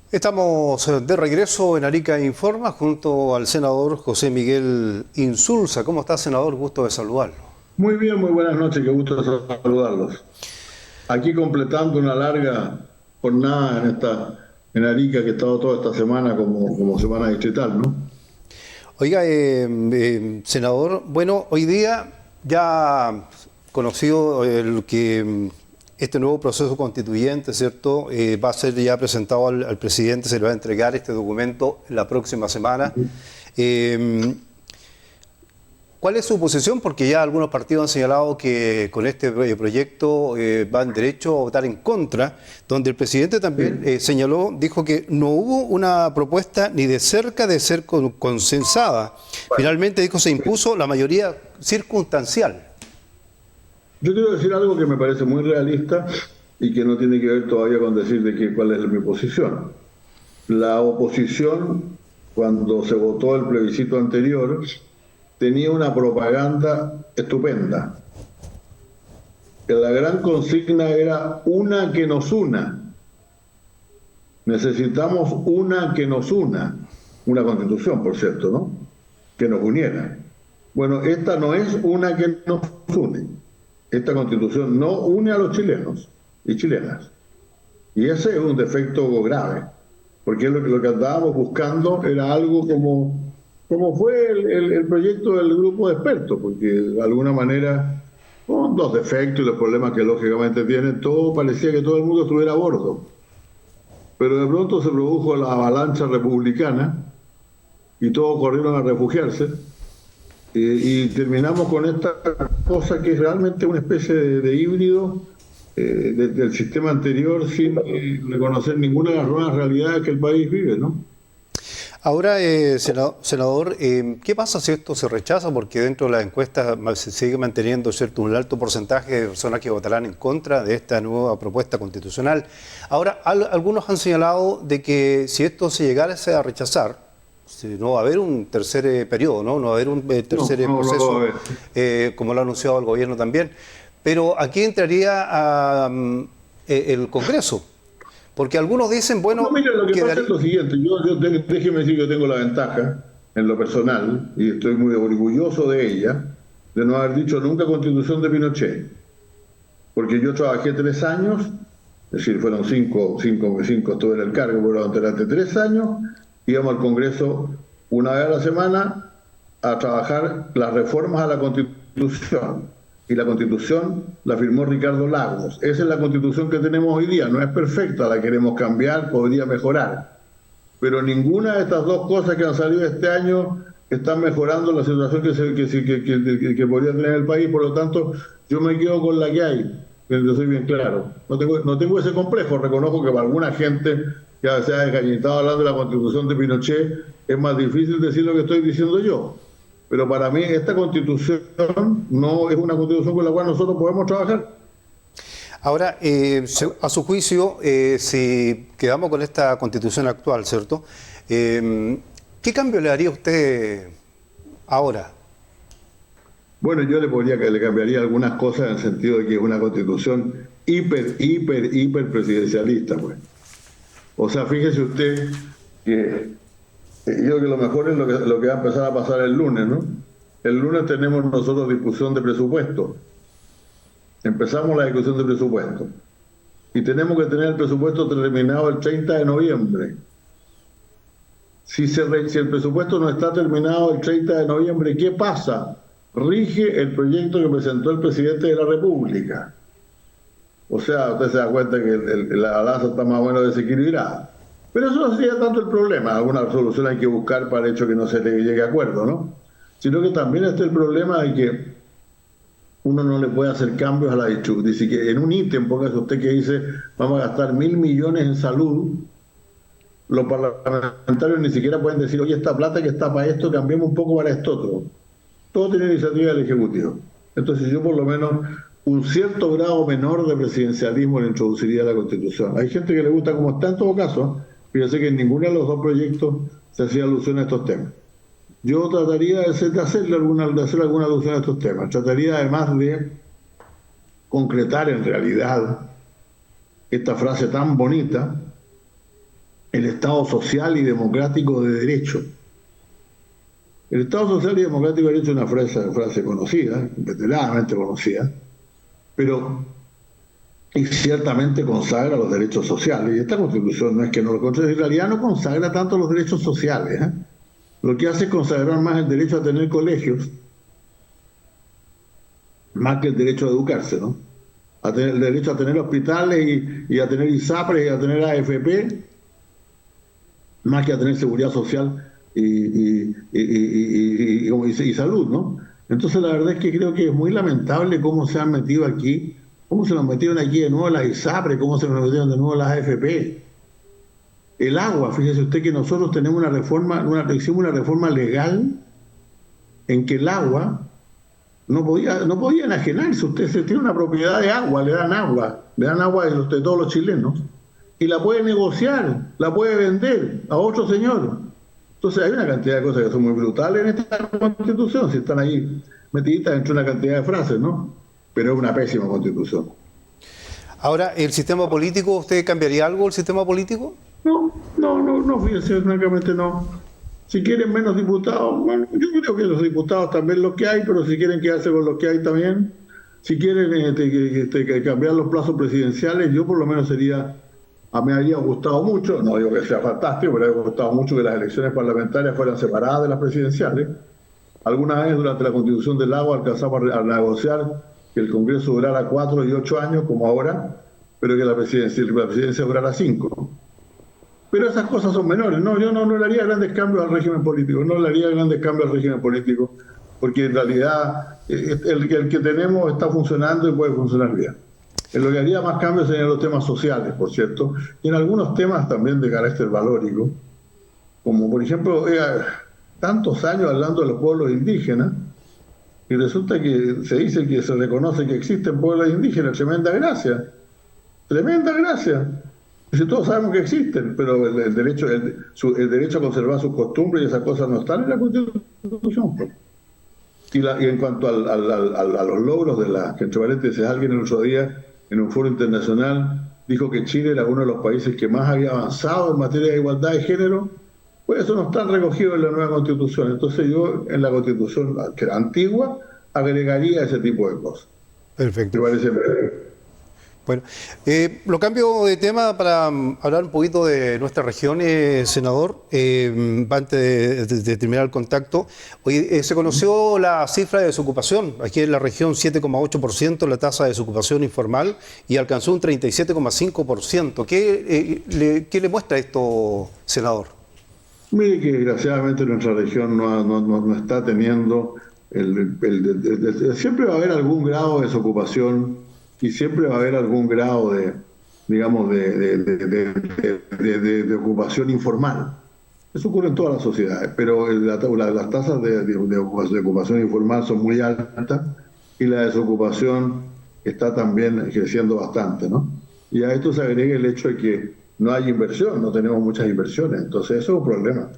Estamos de regreso en Arica Informa junto al senador José Miguel Insulza. ¿Cómo está, senador? Gusto de saludarlo. Muy bien, muy buenas noches, qué gusto saludarlos. Aquí completando una larga jornada en Arica que he estado toda esta semana como semana distrital, ¿no? Oiga, senador, bueno, hoy día ya conocido el que este nuevo proceso constituyente, ¿cierto? Va a ser ya presentado al presidente, se le va a entregar este documento la próxima semana. ¿Cuál es su posición? Porque ya algunos partidos han señalado que con este proyecto van derecho a votar en contra, donde el presidente también señaló, dijo que no hubo una propuesta ni de cerca de ser consensada. Finalmente dijo se impuso la mayoría circunstancial. Yo quiero decir algo que me parece muy realista y que no tiene que ver todavía con decir cuál es mi posición. La oposición, cuando se votó el plebiscito anterior, tenía una propaganda estupenda. Que la gran consigna era una que nos una. Necesitamos una que nos una. Una constitución, por cierto, ¿no? Que nos uniera. Bueno, esta no es una que nos une. Esta constitución no une a los chilenos y chilenas. Y ese es un defecto grave. Porque lo que andábamos buscando era algo como fue el proyecto del grupo de expertos, porque de alguna manera, con los defectos y los problemas que lógicamente tienen, todo parecía que todo el mundo estuviera a bordo. Pero de pronto se produjo la avalancha republicana y todos corrieron a refugiarse y terminamos con esta cosa que es realmente una especie de híbrido del sistema anterior sin reconocer ninguna de las nuevas realidades que el país vive, ¿no? Ahora, senador, ¿qué pasa si esto se rechaza? Porque dentro de las encuestas se sigue manteniendo, ¿cierto?, un alto porcentaje de personas que votarán en contra de esta nueva propuesta constitucional. Ahora, algunos han señalado de que si esto se llegase a rechazar, si no va a haber un tercer periodo, ¿no? No va a haber un tercer proceso, como lo ha anunciado el gobierno también. Pero aquí entraría el Congreso. Porque algunos dicen, bueno... No, mira, lo que pasa es lo siguiente, déjeme decir que yo tengo la ventaja, en lo personal, y estoy muy orgulloso de ella, de no haber dicho nunca Constitución de Pinochet. Porque yo trabajé 3 años, es decir, fueron 5 estuve en el cargo, pero durante 3 años íbamos al Congreso una vez a la semana a trabajar las reformas a la Constitución. Y la Constitución la firmó Ricardo Lagos. Esa es la Constitución que tenemos hoy día. No es perfecta, la queremos cambiar, podría mejorar. Pero ninguna de estas dos cosas que han salido este año están mejorando la situación que podría tener el país. Por lo tanto, yo me quedo con la que hay. Yo soy bien claro. No tengo ese complejo. Reconozco que para alguna gente que se ha desgañitado hablando de la Constitución de Pinochet, es más difícil decir lo que estoy diciendo yo. Pero para mí esta constitución no es una constitución con la cual nosotros podemos trabajar. Ahora, a su juicio, si quedamos con esta constitución actual, ¿cierto? ¿Qué cambio le haría usted ahora? Bueno, yo le cambiaría algunas cosas en el sentido de que es una constitución hiper presidencialista, pues. O sea, fíjese usted que yo creo que lo mejor es lo que va a empezar a pasar el lunes, ¿no? El lunes tenemos nosotros discusión de presupuesto. Empezamos la discusión de presupuesto. Y tenemos que tener el presupuesto terminado el 30 de noviembre. Si el presupuesto no está terminado el 30 de noviembre, ¿qué pasa? Rige el proyecto que presentó el presidente de la República. O sea, usted se da cuenta que la balanza está más o menos desequilibrada. Pero eso no sería tanto el problema. Alguna solución hay que buscar para el hecho que no se le llegue a acuerdo, ¿no? Sino que también está el problema de que uno no le puede hacer cambios a la distribución. Dice que en un ítem, póngase usted que dice, vamos a gastar 1.000 millones en salud, los parlamentarios ni siquiera pueden decir, oye, esta plata que está para esto, cambiemos un poco para esto otro. Todo tiene iniciativa del Ejecutivo. Entonces yo por lo menos un cierto grado menor de presidencialismo le introduciría a la Constitución. Hay gente que le gusta como está en todo caso. Fíjense que en ninguno de los dos proyectos se hacía alusión a estos temas. Yo trataría de hacer alguna alusión a estos temas. Trataría además de concretar en realidad esta frase tan bonita el Estado social y democrático de derecho. El Estado social y democrático de derecho es una frase conocida, veteranamente conocida, pero y ciertamente consagra los derechos sociales. Y esta Constitución no es que no lo consagra, en realidad no consagra tanto los derechos sociales, ¿eh? Lo que hace es consagrar más el derecho a tener colegios, más que el derecho a educarse, ¿no? A tener el derecho a tener hospitales y a tener ISAPRES y a tener AFP, más que a tener seguridad social y salud, ¿no? Entonces la verdad es que creo que es muy lamentable cómo se han metido aquí, cómo se nos metieron aquí de nuevo las ISAPRES, cómo se nos metieron de nuevo las AFP. El agua, fíjese usted que nosotros tenemos una reforma, hicimos una reforma legal en que el agua no podía enajenarse. Usted se tiene una propiedad de agua, le dan agua de todos los chilenos, y la puede negociar, la puede vender a otro señor. Entonces hay una cantidad de cosas que son muy brutales en esta Constitución, si están ahí metiditas dentro de una cantidad de frases, ¿no? Pero es una pésima Constitución. Ahora, ¿el sistema político, usted cambiaría algo el sistema político? No, fíjense, francamente no. Si quieren menos diputados, bueno, yo creo que los diputados también los que hay, pero si quieren quedarse con los que hay también, si quieren cambiar los plazos presidenciales, yo por lo menos me habría gustado mucho, no digo que sea fantástico, pero me habría gustado mucho que las elecciones parlamentarias fueran separadas de las presidenciales. Alguna vez durante la Constitución del Lago alcanzamos a negociar que el Congreso durara 4 y 8 años, como ahora, pero que la presidencia durara 5. Pero esas cosas son menores. No, yo no le haría grandes cambios al régimen político, porque en realidad el que tenemos está funcionando y puede funcionar bien. En lo que haría más cambios serían los temas sociales, por cierto, y en algunos temas también de carácter valórico, como por ejemplo, tantos años hablando de los pueblos indígenas, y resulta que se dice que se reconoce que existen pueblos indígenas. Tremenda gracia. Si todos sabemos que existen, pero el derecho a conservar sus costumbres y esas cosas no están en la Constitución. Y en cuanto a los logros que entre paréntesis alguien el otro día en un foro internacional dijo que Chile era uno de los países que más había avanzado en materia de igualdad de género, pues eso no está recogido en la nueva Constitución. Entonces yo en la Constitución que era antigua agregaría ese tipo de cosas. Perfecto. Me parece breve. Bueno, lo cambio de tema para hablar un poquito de nuestra región, senador, antes de terminar el contacto. Hoy se conoció la cifra de desocupación, aquí en la región 7,8% la tasa de desocupación informal y alcanzó un 37,5%. ¿Qué le muestra esto, senador? Mire que desgraciadamente nuestra región no está teniendo, siempre va a haber algún grado de desocupación y siempre va a haber algún grado de ocupación informal. Eso ocurre en todas las sociedades, pero las tasas de ocupación informal son muy altas y la desocupación está también creciendo bastante, ¿no? Y a esto se agrega el hecho de que no hay inversión, no tenemos muchas inversiones, entonces eso es un problema.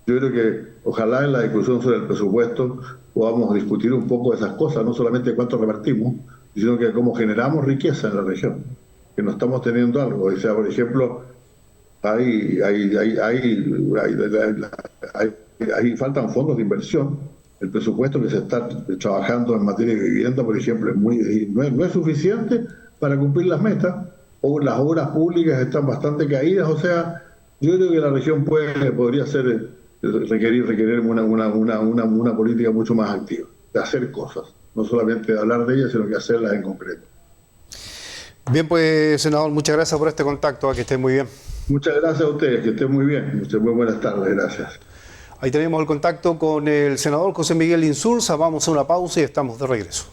Yo creo que ojalá en la discusión sobre el presupuesto podamos discutir un poco de esas cosas, no solamente cuánto repartimos, sino que cómo generamos riqueza en la región, que no estamos teniendo algo. O sea, por ejemplo, faltan fondos de inversión. El presupuesto que se está trabajando en materia de vivienda, por ejemplo, no es suficiente para cumplir las metas, o las obras públicas están bastante caídas. O sea, yo creo que la región podría requerir una política mucho más activa, de hacer cosas. No solamente de hablar de ellas, sino que hacerlas en concreto. Bien, pues, senador, muchas gracias por este contacto, que estén muy bien. Muchas gracias a ustedes, que estén muy bien. Muy buenas tardes, gracias. Ahí tenemos el contacto con el senador José Miguel Insulza. Vamos a una pausa y estamos de regreso.